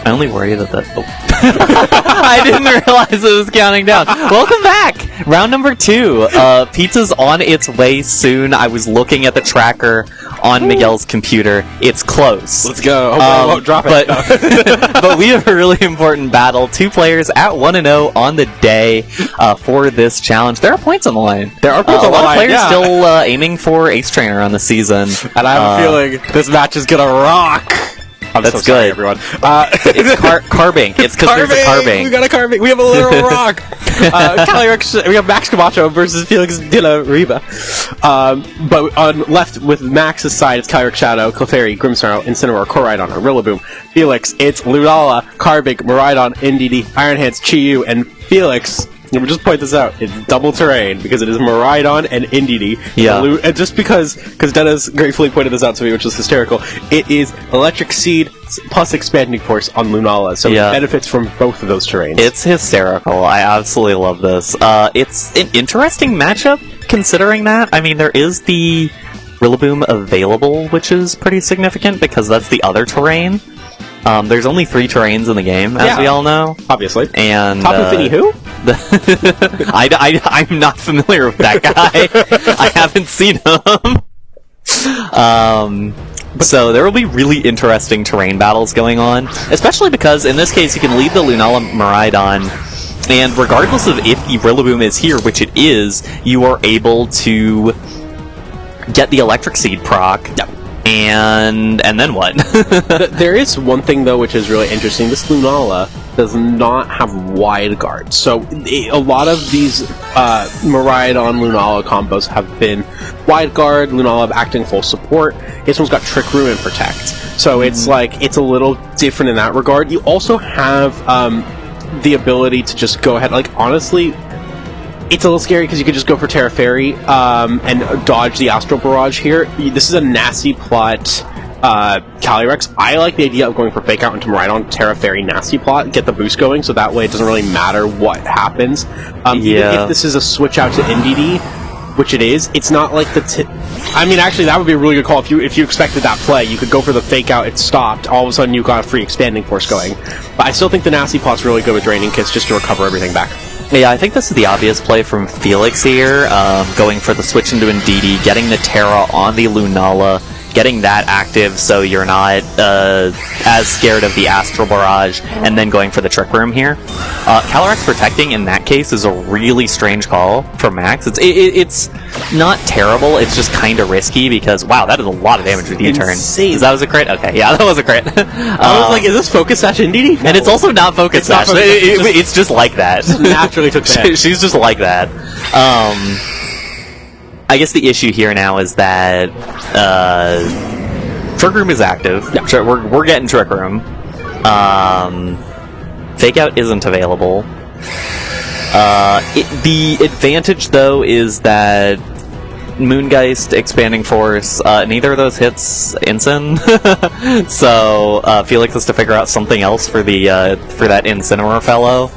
I only worry that I didn't realize it was counting down. Welcome back! Round number 2. Pizza's on its way soon. I was looking at the tracker on Miguel's computer. It's close. Let's go. Hopefully I won't drop it. But we have a really important battle. 2 players at 1-0 on the day for this challenge. There are points on the line. There are points on the line, A lot of players still aiming for Ace Trainer on the season. And I have a feeling this match is gonna rock. That's so sorry, good. everyone. It's carving. It's because there's a carving. We got a carving. We have a literal rock. We have Max Camacho versus Felix de la Riva. But on left with Max's side, it's Calyrex Shadow, Clefairy, Grimmsnarl, Incineroar, Koraidon, Rillaboom. Felix, it's Lunala, Carbink, Miraidon, Indeedee, Iron Hands, Chi-Yu, and Felix. And we'll just point this out. It's double terrain because it is Miraidon and Indeedee. Yeah. And just because Dennis gratefully pointed this out to me, which is hysterical, it is Electric Seed plus Expanding Force on Lunala, so it benefits from both of those terrains. It's hysterical. I absolutely love this. It's an interesting matchup, considering that. I mean, there is the Rillaboom available, which is pretty significant, because that's the other terrain. There's only 3 terrains in the game, as we all know. Obviously. And Top Infinity who? I'm not familiar with that guy. I haven't seen him. So there will be really interesting terrain battles going on, especially because in this case you can lead the Lunala Miraidon, and regardless of if the Rillaboom is here, which it is, you are able to get the Electric Seed proc. Yep. And then what? There is one thing, though, which is really interesting. This Lunala does not have wide guard. So a lot of these Miraidon Lunala combos have been wide guard, Lunala acting full support. This one's got Trick Room and Protect. So it's like, it's a little different in that regard. You also have the ability to just go ahead, like, honestly, it's a little scary because you could just go for Terra Fairy and dodge the Astral Barrage here. This is a nasty plot Calyrex. I like the idea of going for Fake Out into Miraidon, Terra Fairy, nasty plot, get the boost going, so that way it doesn't really matter what happens. Even if this is a switch out to Indeedee, which it is, it's not like the I mean, actually, that would be a really good call. If you expected that play, you could go for the Fake Out, it stopped, all of a sudden you got a free Expanding Force going. But I still think the nasty plot's really good with Draining Kits just to recover everything back. Yeah, I think this is the obvious play from Felix here, going for the switch into Indeedee, getting the Terra on the Lunala, getting that active so you're not as scared of the Astral Barrage, and then going for the Trick Room here. Calyrex protecting in that case is a really strange call for Max. It's not terrible, it's just kind of risky because, wow, that is a lot of damage with U-turn. That was a crit? Okay, yeah, that was a crit. I was like, is this Focus Sash Indeedee? No. And it's also not Focus Sash. It's just like that. Just naturally took that. She's just like that. I guess the issue here now is that Trick Room is active. Yeah. We're getting Trick Room. Fake Out isn't available. The advantage, though, is that Moongeist, Expanding Force, neither of those hits Incin. So Felix has to figure out something else for that Incineroar fellow.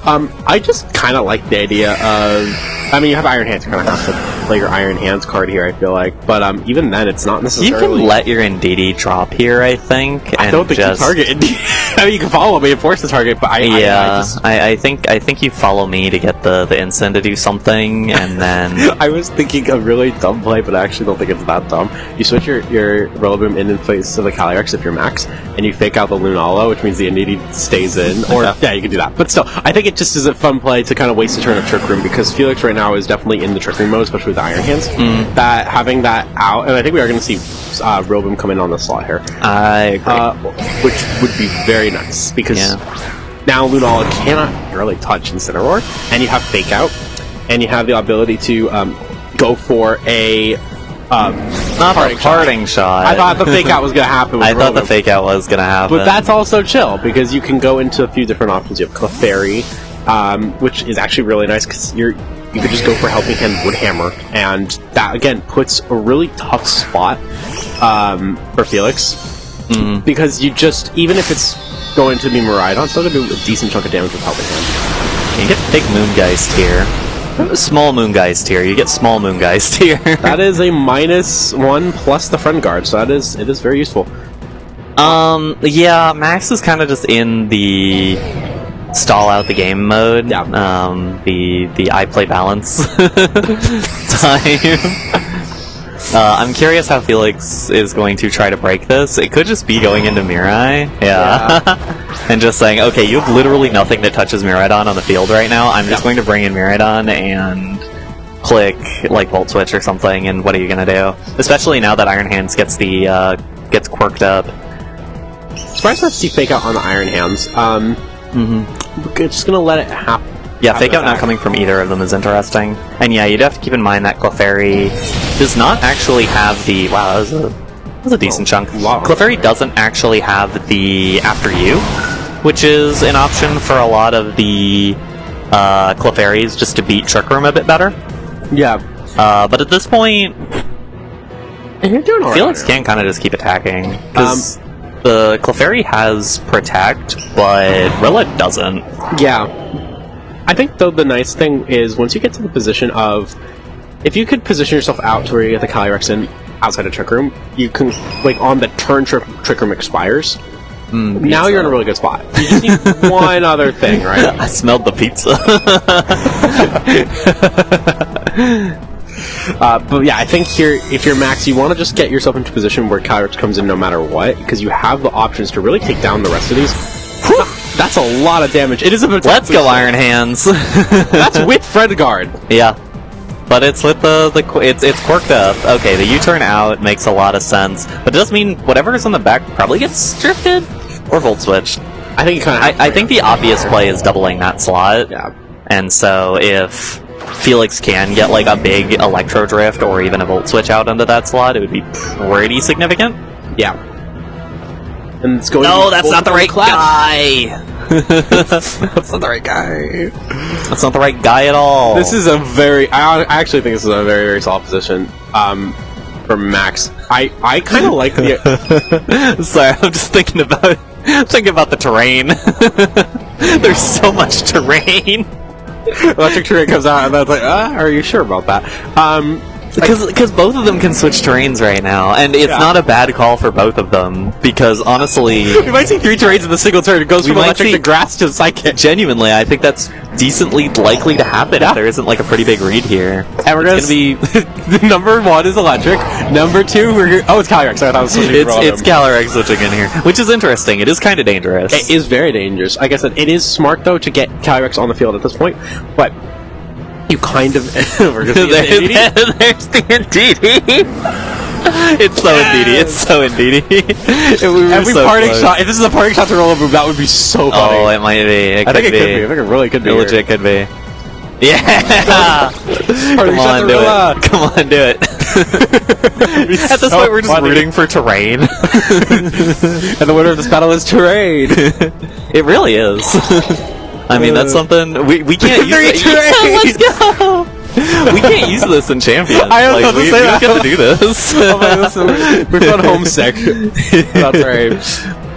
I just kind of like the idea of, I mean, you have Iron Hands, you kind of have to play your Iron Hands card here, I feel like, but even then, it's not necessarily... You can let your Indeedee drop here, I think. I don't think you target Indeedee. I mean, you can follow me and force the target, but I think you follow me to get the Incin to do something, and then... I was thinking a really dumb play, but I actually don't think it's that dumb. You switch your Rillaboom in place of the Calyrex if you're Max, and you fake out the Lunala, which means the Indeedee stays in, or yeah, you can do that. But still, I think it just is a fun play to kind of waste a turn of Trick Room, because Felix right now is definitely in the Trick Room mode, especially with the Iron Hands. That having that out, and I think we are going to see Rillaboom come in on the slot here. I agree. Which would be very nice, because now Lunala cannot really touch Incineroar, and you have Fake Out, and you have the ability to go for a parting shot. I thought the Fake Out was going to happen with I thought the Fake Out was going to happen. But that's also chill, because you can go into a few different options. You have Clefairy, which is actually really nice, because you could just go for Helping Hand Woodhammer, and that, again, puts a really tough spot for Felix, because you just, even if it's going to be Miraidon, it's still going to do a decent chunk of damage with Helping Hand. You get big Moongeist here. Small Moongeist here. You get small Moongeist here. That is a -1 plus the Friend Guard, so it is very useful. Yeah, Max is kind of just in the stall out the game mode. Yeah. The I play balance time. I'm curious how Felix is going to try to break this. It could just be going into Mirai. Yeah. And just saying, okay, you have literally nothing that touches Miraidon on the field right now. I'm just going to bring in Miraidon and click, like, Volt Switch or something, and what are you gonna do? Especially now that Iron Hands gets gets quirked up. Surprised not to see Fake Out on the Iron Hands. Just gonna let it happen. Yeah, Fake Out not coming from either of them is interesting. And yeah, you'd have to keep in mind that Clefairy does not actually have the... Wow, that was a decent chunk. Clefairy doesn't actually have the After You, which is an option for a lot of the Clefairies just to beat Trick Room a bit better. Yeah. But at this point, and you're doing all right. Felix can kind of just keep attacking. Because the Clefairy has Protect, but Rilla doesn't. Yeah. I think, though, the nice thing is once you get to the position of... If you could position yourself out to where you get the Calyrex in outside of Trick Room, you can, like, on the turn Trick Room expires, now you're in a really good spot. You just need one other thing, right? I smelled the pizza. But yeah, I think here, if you're Max, you want to just get yourself into a position where Calyrex comes in no matter what, because you have the options to really take down the rest of these. That's a lot of damage. It is a Let's go, Iron Hands. That's with Fred Guard. Yeah. But it's with it's quirked up. Okay, the U-turn out makes a lot of sense. But it does mean whatever is on the back probably gets drifted or Volt Switched. I think you kind of I think the obvious play is doubling that slot. Yeah. And so if Felix can get like a big Electro Drift or even a Volt Switch out into that slot, it would be pretty significant. Yeah. And it's going No, that's not the right guy! That's not the right guy. That's not the right guy at all. This is a very... I actually think this is a very, very solid position for Max. I kind of like the... Sorry, I'm just thinking about the terrain. There's so much terrain. Electric terrain comes out, and I was like, are you sure about that? Because both of them can switch terrains right now, and it's not a bad call for both of them, because honestly... We might see 3 terrains in the single turn. It goes from electric to grass to psychic. Genuinely, I think that's decently likely to happen if there isn't like a pretty big read here. And we're going to be... Number 1 is electric. Number 2, it's Calyrex. I thought it was switching It's Calyrex switching in here, which is interesting. It is kind of dangerous. It is very dangerous. Like I said, it is smart, though, to get Calyrex on the field at this point, but... You kind of... We're gonna see there's the Ndidi. It's so Ndidi. It's so Ndidi. Every so parting close. shot... If this is a parting shot to roll over, that would be so funny. Oh, it might be. I think it could be. I think it really could be. It legit could be. Yeah! Come on, do it. Come on, do it. At this point, we're just rooting for terrain. And the winner of this battle is terrain. It really is. I mean, that's something we can't use. Let's go. We can't use this in Champions. I don't know we don't get to do this. We're going homesick. That's right.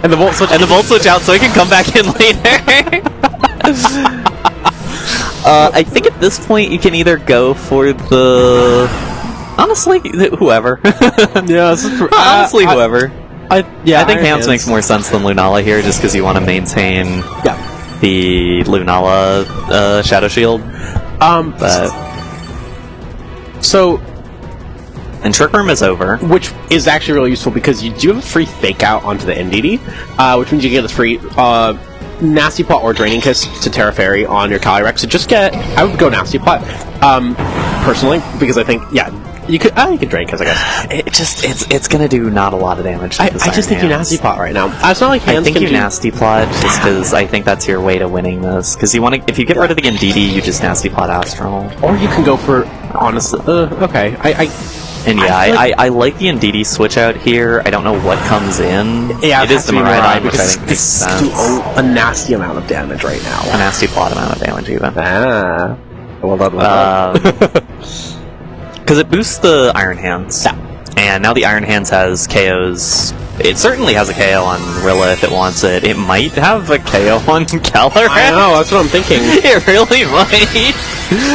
And the Volt Switch out, so he can come back in later. I think at this point you can either go for the honestly whoever. Yeah, honestly whoever. I think Hands makes more sense than Lunala here, just because you want to maintain. Yeah. The Lunala Shadow Shield. And Trick Room is over. Which is actually really useful because you do have a free Fake Out onto the Ndidi, which means you get a free Nasty Plot or Draining Kiss to Terra Fairy on your Calyrex. So just I would go Nasty Plot, personally, because I think, you could Drain Kiss, I guess. It's gonna do not a lot of damage to I just think you Nasty Plot right now. It's not like Hands I think you Nasty Plot just because I think that's your way to winning this. Because you want to, if you get rid of the Ndidi, you just Nasty Plot Astral. Or you can go for, honestly, okay. I like the Ndidi switch out here. I don't know what comes in. Yeah, it is the Miraidon, which I think makes sense. sense. A nasty amount of damage right now. A Nasty Plot amount of damage, even. Well done. Because it boosts the Iron Hands. Yeah. And now the Iron Hands has KOs It certainly has a KO on Rilla if it wants it. It might have a KO on Calyrex. I know, that's what I'm thinking. It really might.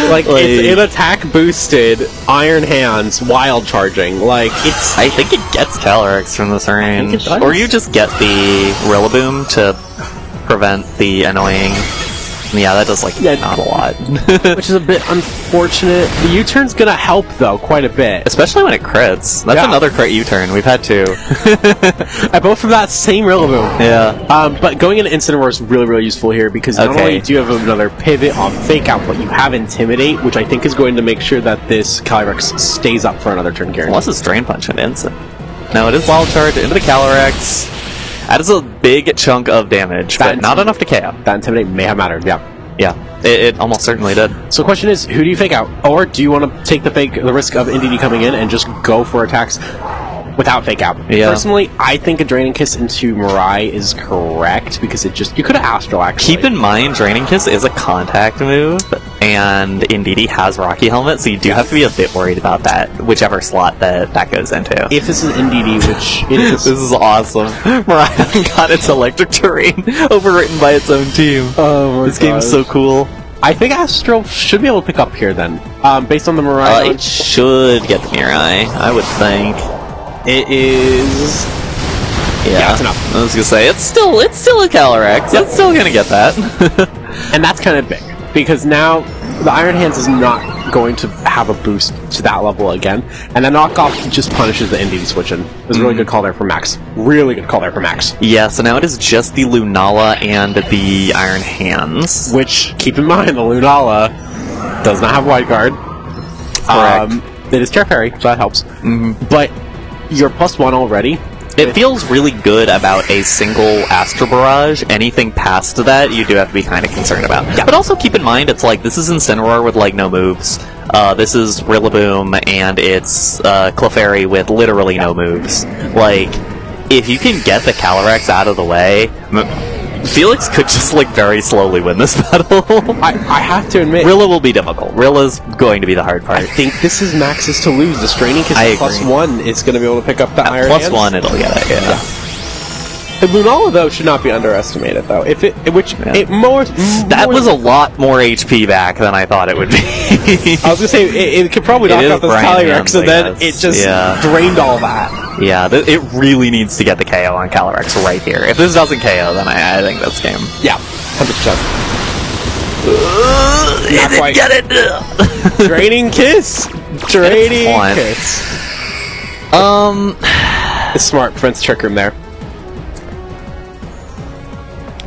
Like, it's an attack boosted Iron Hands wild charging. Like, it's. I think it gets Calyrex from this range. it does. Or you just get the Rillaboom to prevent the annoying. Yeah, that does, like, not a lot. Which is a bit unfortunate. The U-turn's gonna help, though, quite a bit. Especially when it crits. That's another crit U-turn. We've had two. Both from that same Rillaboom. Yeah. But going into Incineroar is really, really useful here, because not only do you have another pivot on Fake Out, but you have Intimidate, which I think is going to make sure that this Calyrex stays up for another turn guarantee. Unless it's Drain Punch and Instant. No, it is Wild Charge into the Calyrex. That is a big chunk of damage, but not enough to KO. That Intimidate may have mattered, yeah. Yeah, it almost certainly did. So the question is, who do you Fake Out? Or do you want to take the risk of NDD coming in and just go for attacks without Fake Out? Yeah. Personally, I think a Draining Kiss into Mirai is correct, because you could have Astral, actually. Keep in mind, Draining Kiss is a contact move, and Indeedee has Rocky Helmet, so you do have to be a bit worried about that, whichever slot that goes into. If this is NDD, which it is... This is awesome. Mirai got its Electric Terrain overwritten by its own team. Oh my This game's so cool. I think Astral should be able to pick up here, then. Based on the Mirai... It should get the Mirai, I would think. It is... Yeah, it's enough. I was gonna say, it's still a Calyrex. It's still gonna get that. And that's kind of big, because now the Iron Hands is not going to have a boost to that level again, and the knockoff just punishes the NDD switch-in. It was a really good call there for Max. Really good call there for Max. Yeah, so now it is just the Lunala and the Iron Hands. Which, keep in mind, the Lunala does not have Wide Guard. Correct. It is Chair Fairy, so that helps. But you're +1 already. It feels really good about a single Astro Barrage. Anything past that, you do have to be kind of concerned about. Yeah. But also keep in mind, it's like, this is Incineroar with, like, no moves. This is Rillaboom, and it's Clefairy with literally no moves. Like, if you can get the Calyrex out of the way, Felix could just, like, very slowly win this battle. I have to admit... Rilla will be difficult. Rilla's going to be the hard part. I think this is Max's to lose. The Straining Kiss +1 is going to be able to pick up the Iron Hands. +1, it'll get it, yeah. The Lunala, though, should not be underestimated, though. That was a lot more HP back than I thought it would be. I was going to say, it could probably knock out this Calyrex, and then it just drained all that. Yeah, it really needs to get the KO on Calyrex right here. If this doesn't KO, then I think that's game. Yeah, 100%. Not quite. Get it! Draining Kiss! Draining Kiss. It's smart, prevents Trick Room there.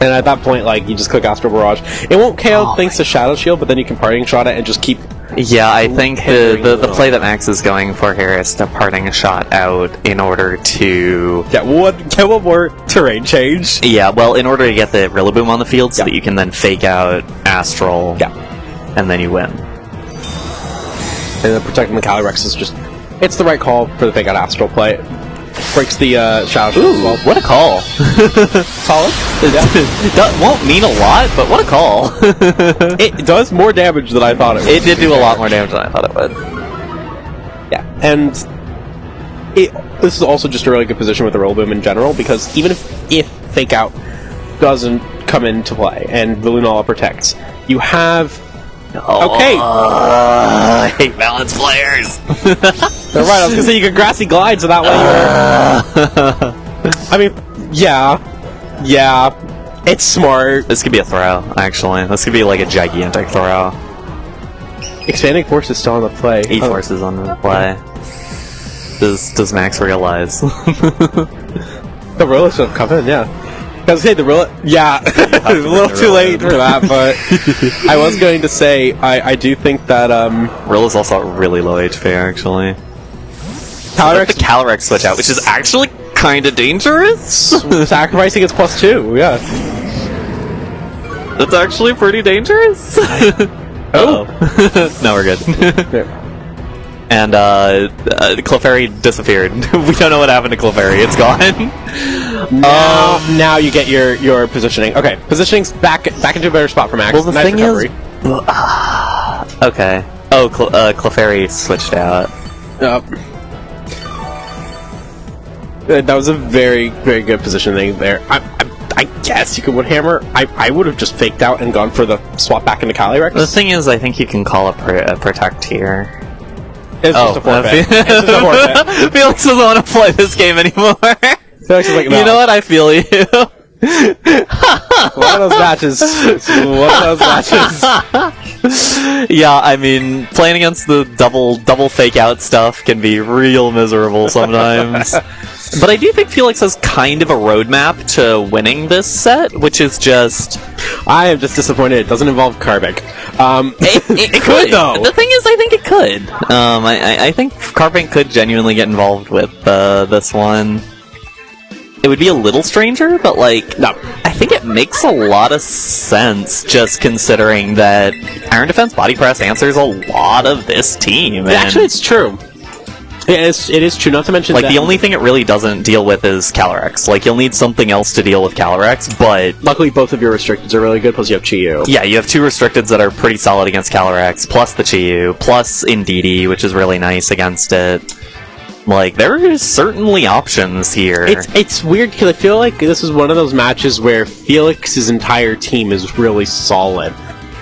And at that point, like, you just click Astral Barrage. It won't KO thanks to Shadow Shield, but then you can Parting Shot it and just keep... Yeah, I think the play that Max is going for here is to Parting Shot out in order to... Get one more terrain change. Yeah, well, in order to get the Rillaboom on the field so that you can then Fake Out Astral, and then you win. And then protecting the Calyrex is just... It's the right call for the Fake Out Astral play. Breaks the Shadow Shield as well. What a call. Solid. That won't mean a lot, but what a call. It does more damage than I thought it would. It did do a lot more damage than I thought it would. Yeah, and this is also just a really good position with the Rillaboom in general, because even if Fake Out doesn't come into play and the Lunala protects, you have... I hate balanced players. They're right, I was gonna say you can Grassy Glide, so that way you're... I mean, yeah, it's smart. This could be a throw, actually. This could be like a gigantic throw. Expanding Force is still on the play. E-Force is on the play. Does Max realize? The Rilla should have come in, yeah. I was going to say, the Rilla... Yeah, a little too late for that, but I was going to say, I do think that... Rilla's also at really low HP, actually. Calyrex... The Calyrex switch out, which is actually kind of dangerous. Sacrificing its +2, yeah. That's actually pretty dangerous. Oh. No, we're good. And Clefairy disappeared. We don't know what happened to Clefairy. It's gone. Now you get your positioning. Okay, positioning's back into a better spot for Max. Well, the thing is... okay. Oh, Clefairy switched out. That was a very, very good positioning there. I guess you could Woodhammer. I would have just faked out and gone for the swap back into Calyrex. The thing is, I think you can call a Protect here. It's just a forfeit. It's just a forfeit. Felix doesn't want to play this game anymore. Felix is like, no. You know what? I feel you. One of those matches. One of those matches. Yeah, I mean, playing against the double fake out stuff can be real miserable sometimes. But I do think Felix has kind of a roadmap to winning this set, which is just... I am just disappointed it doesn't involve Carbink. It could, though. The thing is, I think it could. I think Carbink could genuinely get involved with this one. It would be a little stranger, but, like, no. I think it makes a lot of sense, just considering that Iron Defense Body Press answers a lot of this team. Actually, it's true. It is true, not to mention like, the only thing it really doesn't deal with is Calyrex. Like, you'll need something else to deal with Calyrex, but... Luckily, both of your restricteds are really good, plus you have Chi-Yu. Yeah, you have two restricteds that are pretty solid against Calyrex, plus the Chi-Yu, plus Indeedee, which is really nice against it. Like, there is certainly options here. It's weird, because I feel like this is one of those matches where Felix's entire team is really solid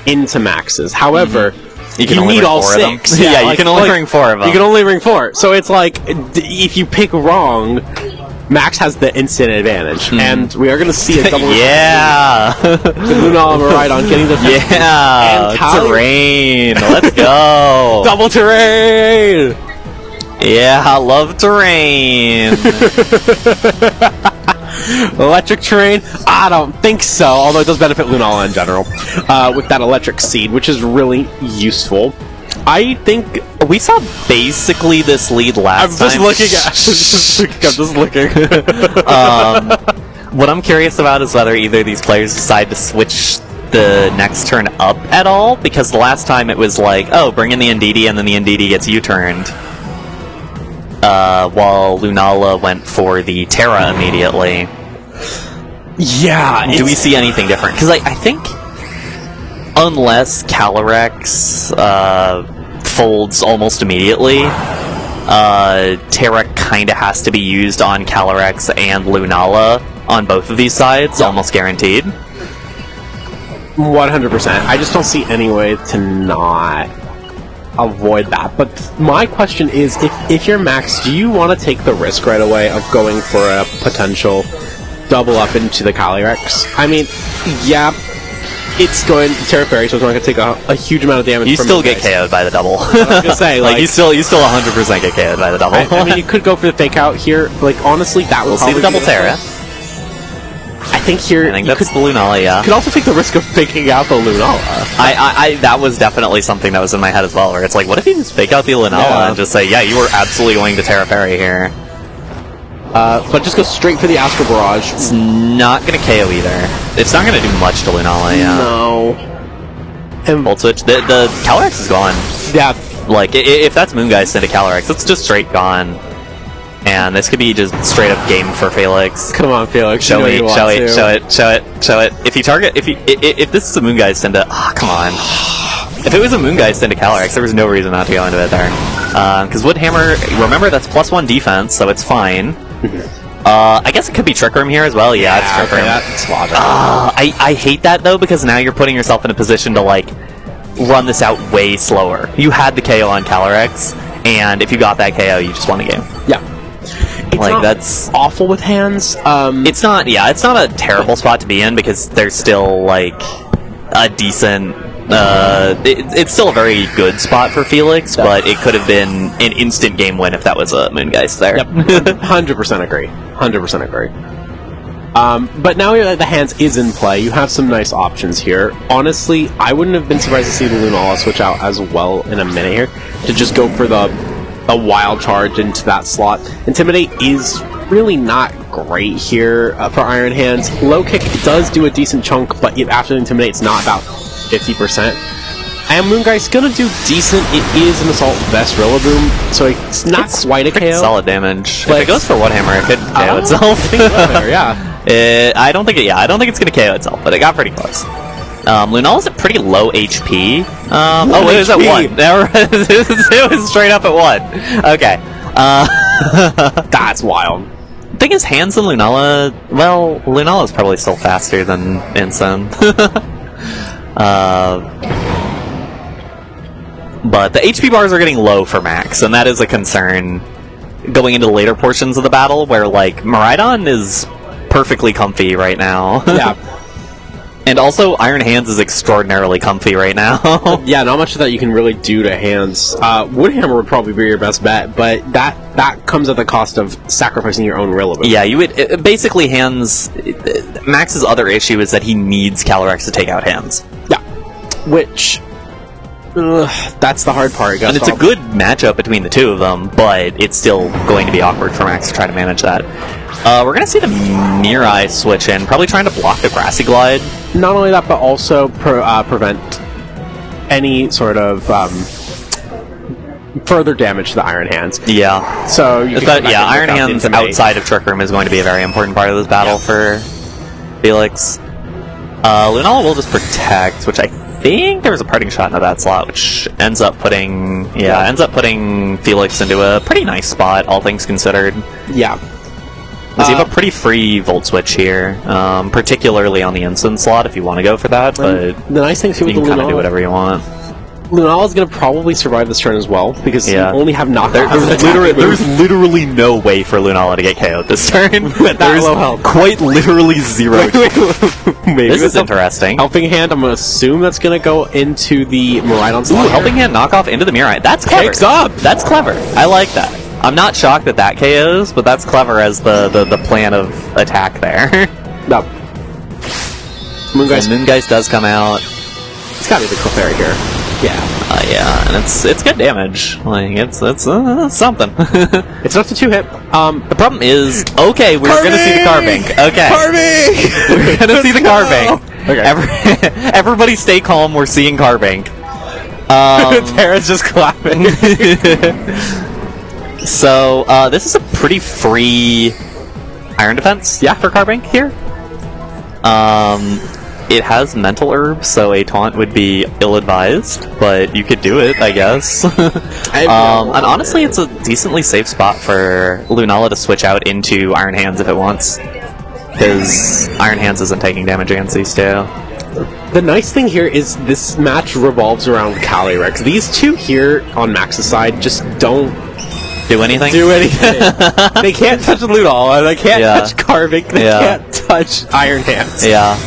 into maxes. However... You need all six. Yeah, you can only bring 4 of them. You can only bring 4. So it's like, if you pick wrong, Max has the instant advantage. And we are going to see a double... Yeah! Lunala Miraidon getting the... Yeah! Terrain! Let's go! Double terrain! Yeah, I love terrain! Electric terrain? I don't think so, although it does benefit Lunala in general. With that electric seed, which is really useful. I think we saw basically this lead last time. I'm just looking. What I'm curious about is whether either of these players decide to switch the next turn up at all, because the last time it was like, oh, bring in the Indeedee, and then the Indeedee gets U-turned. While Lunala went for the Terra immediately. Yeah. Do we see anything different? Because I think unless Calyrex folds almost immediately, Terra kind of has to be used on Calyrex and Lunala on both of these sides, almost guaranteed. 100%. I just don't see any way to not avoid that. But my question is, if you're Max, do you want to take the risk right away of going for a potential double up into the Calyrex? I mean, yeah, it's going Terra Fairy, so it's not going to take a huge amount of damage. You still get KO'd by the double. I was going to say, like you still 100% get KO'd by the double. I mean, you could go for the fake out here. Like, honestly, that would see the double Terra. I think here... I think that's the Lunala, yeah. You could also take the risk of faking out the Lunala. That was definitely something that was in my head as well, where it's like, what if you just fake out the Lunala and just say, yeah, you were absolutely going to Terra Fairy here. But just go straight for the Astral Barrage. It's not going to KO either. It's not going to do much to Lunala, yeah. No. And Volt Switch. The Calyrex is gone. Yeah. Like, if that's Moongeist into Calyrex, it's just straight gone. And this could be just straight up game for Felix. Come on, Felix. Show it. If this is a Moongeist into... Ah, come on. If it was a Moongeist into Calyrex, there was no reason not to go into it there. Because Woodhammer, remember, that's +1 defense, so it's fine. I guess it could be Trick Room here as well. Yeah, it's Trick Room. That's logical. I hate that, though, because now you're putting yourself in a position to, like, run this out way slower. You had the KO on Calyrex, and if you got that KO, you just won the game. Yeah. It's like, that's awful with hands. It's not a terrible spot to be in, because there's still, like, a decent... it's still a very good spot for Felix, but it could have been an instant game win if that was a Moongeist there. Yep, 100% agree. 100% agree. But now the hands is in play. You have some nice options here. Honestly, I wouldn't have been surprised to see the Lunala switch out as well in a minute here, to just go for the wild charge into that slot. Intimidate is really not great here for Iron Hands. Low kick does do a decent chunk, but after Intimidate, it's not about 50%. And Moongeist's gonna do decent. It is an Assault Vest Rillaboom, so it's not quite a KO. Solid damage. If it goes for Woodhammer, it could KO itself. I think there, yeah. I don't think it's gonna KO itself, but it got pretty close. Lunala's at pretty low HP. It was at 1. It was straight up at 1. Okay. That's wild. thing is, Hands and Lunala, well, Lunala's probably still faster than Incin. But the HP bars are getting low for Max, and that is a concern going into the later portions of the battle, where, like, Miraidon is perfectly comfy right now. Yeah. And also, Iron Hands is extraordinarily comfy right now. Yeah, not much of that you can really do to Hands. Woodhammer would probably be your best bet, but that comes at the cost of sacrificing your own relevance. Yeah, you would... basically, Hands... Max's other issue is that he needs Calyrex to take out Hands. Yeah. Which... that's the hard part. And it's a good matchup between the two of them, but it's still going to be awkward for Max to try to manage that. We're going to see the Mirai switch in, probably trying to block the Grassy Glide. Not only that, but also prevent any sort of further damage to the Iron Hands. Yeah. So you can Iron Hands outside of Trick Room is going to be a very important part of this battle for Felix. Lunala will just protect, which I think there was a parting shot into that slot, which ends up putting Felix into a pretty nice spot, all things considered. Yeah. Because you have a pretty free Volt Switch here, particularly on the Instant slot if you want to go for that, but the nice thing too you with can kind of do whatever you want. Lunala's going to probably survive this turn as well, because you only have knockout. There's literally no way for Lunala to get KO'd this turn. With that low health. Quite literally zero. Maybe this is interesting. Helping Hand, I'm going to assume that's going to go into the Miraidon slot. Ooh, Helping Hand knockoff into the Mirai. That's clever. Kicks up! That's clever. I like that. I'm not shocked that that KOs, but that's clever as the plan of attack there. No. Moongeist does come out. It's gotta be the Clefairy here. Yeah. Yeah, and it's good damage. Like, it's something. It's not the 2-hit. The problem is, okay, we're gonna see the Carbank. Okay. Carbank! We're gonna see the Carbank. Okay. Everybody stay calm, we're seeing Carbank. Tara's just clapping. So, this is a pretty free Iron Defense for Carbank here. It has Mental Herb, so a taunt would be ill-advised, but you could do it, I guess. And honestly, it's a decently safe spot for Lunala to switch out into Iron Hands if it wants, because Iron Hands isn't taking damage against these two. The nice thing here is this match revolves around Calyrex. These two here on Max's side just don't do anything. They can't touch Lunala, they can't touch Carbank, they can't touch Iron Hands. Yeah.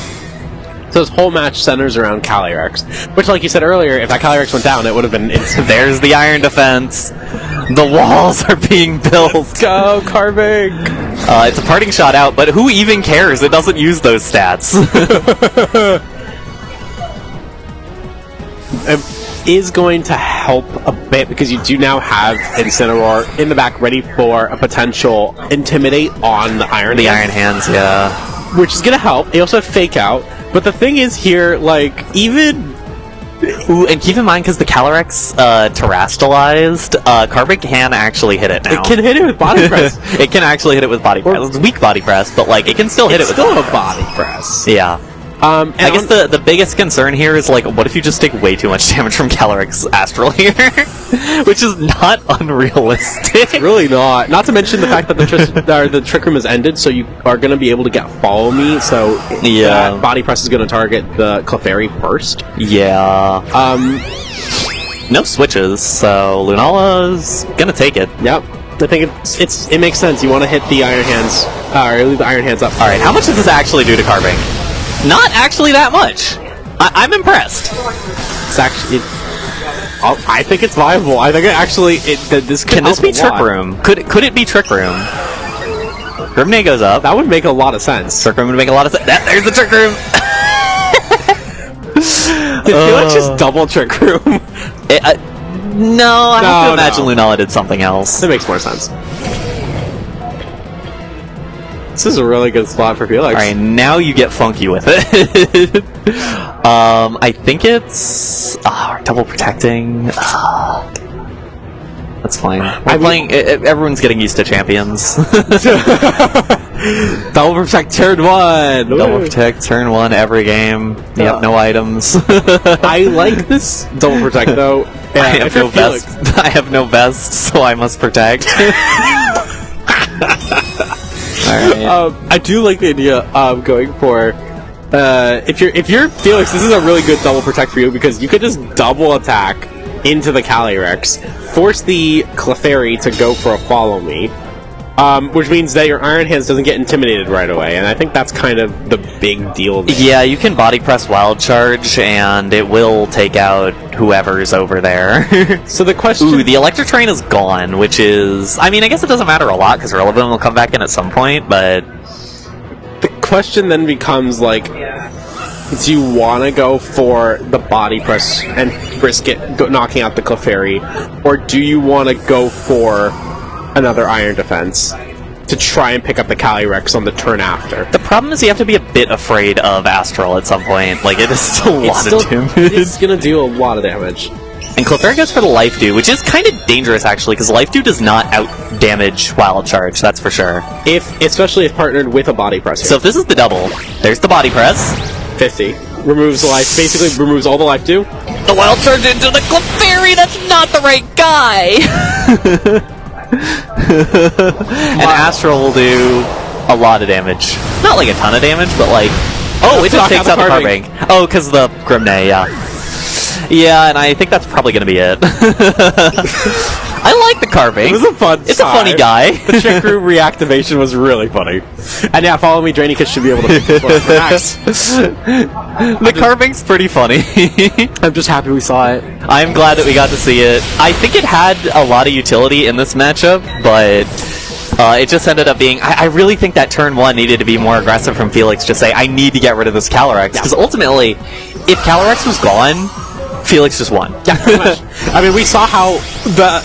So this whole match centers around Calyrex, which, like you said earlier, if that Calyrex went down, it would have been instant. There's the Iron Defense. The walls are being built. Let's go, Carbank! It's a parting shot out, but who even cares? It doesn't use those stats. It is going to help a bit because you do now have Incineroar in the back ready for a potential Intimidate on the Iron Hands, yeah. Which is going to help. They also have Fake Out. But the thing is here, like, even... Ooh, and keep in mind, because the Calyrex terastallized, Carbank can actually hit it now. It can hit it with Body Press. It can actually hit it with Body Press. It's weak Body Press, but, like, it can still hit it with a Body Press. Yeah. And I guess the biggest concern here is, like, what if you just take way too much damage from Calyrex Astral here? Which is not unrealistic. It's really not. Not to mention the fact that the Trick Room has ended, so you are going to be able to get Follow Me, so that Body Press is going to target the Clefairy first. Yeah. No switches, so Lunala's going to take it. Yep. I think it makes sense. You want to hit the Iron Hands, or leave the Iron Hands up. Alright, how much does this actually do to Carbank? Not actually that much. I'm impressed. It's actually... I think it's viable. I think this can this be Trick Room? Could it be Trick Room? Grimnay goes up. That would make a lot of sense. Trick Room would make a lot of sense. There's the Trick Room! Did Felix just double Trick Room? No, I have to imagine Lunala did something else. That makes more sense. This is a really good spot for Felix. Alright, now you get funky with it. I think it's... double protecting. That's fine. Everyone's getting used to champions. Double protect turn 1! Double protect turn 1 every game. Yep, no items. I like this double protect though. I have no vest. I have no vest, so I must protect. Alright. I do like the idea of going for. If you're Felix, this is a really good double protect for you because you could just double attack into the Calyrex, force the Clefairy to go for a follow me, which means that your Iron Hands doesn't get intimidated right away, and I think that's kind of the big deal there. Yeah, you can body press Wild Charge, and it will take out whoever's over there. So the question... Ooh, the Electric Train is gone, which is... I mean, I guess it doesn't matter a lot, because Relevant will come back in at some point, but... The question then becomes, like, do you want to go for the body press and risk it knocking out the Clefairy, or do you want to go for another Iron Defense to try and pick up the Calyrex on the turn after? The problem is you have to be a bit afraid of Astral at some point. Like, it is still a lot of damage. It's going to do a lot of damage. And Clefairy goes for the Life Dew, which is kind of dangerous, actually, because Life Dew does not out-damage Wild Charge, that's for sure. Especially if partnered with a Body Press here. So if this is the double, there's the Body Press. 50. Removes the life, basically removes all the Life Dew. The Wild Charge into the Clefairy, that's not the right guy! And Astral will do a lot of damage. Not like a ton of damage, but like... Oh, it just takes out the Carbink. Oh, because the Grimnay, yeah. Yeah, and I think that's probably going to be it. I like the Carbink. It was a fun It's a funny guy. The Trick Room reactivation was really funny. And yeah, Follow Me Draining Kiss should be able to pick this one up for Max. The Carbink's pretty funny. I'm just happy we saw it. I'm glad that we got to see it. I think it had a lot of utility in this matchup, but it just ended up being... I really think that turn 1 needed to be more aggressive from Felix. Just say, I need to get rid of this Calyrex. Because ultimately, if Calyrex was gone, Felix just won. Yeah, pretty much. I mean, we saw how the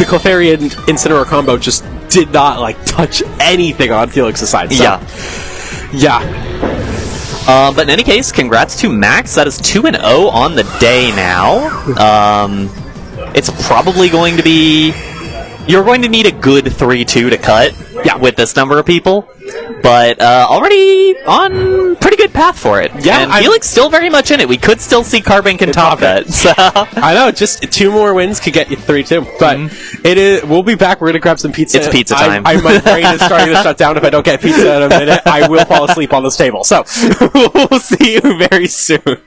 Clefairy and Incineroar combo just did not, like, touch anything on Felix's side. So, yeah. But in any case, congrats to Max. That is 2-0 on the day now. It's probably going to be... You're going to need a good 3-2 to cut with this number of people. But already on pretty good path for it. Yeah, and Felix still very much in it. We could still see Carbink and top that. So. I know, just 2 more wins could get you 3-2. But it is. We'll be back. We're going to grab some pizza. It's pizza time. My brain is starting to shut down. If I don't get pizza in a minute, I will fall asleep on this table. So we'll see you very soon.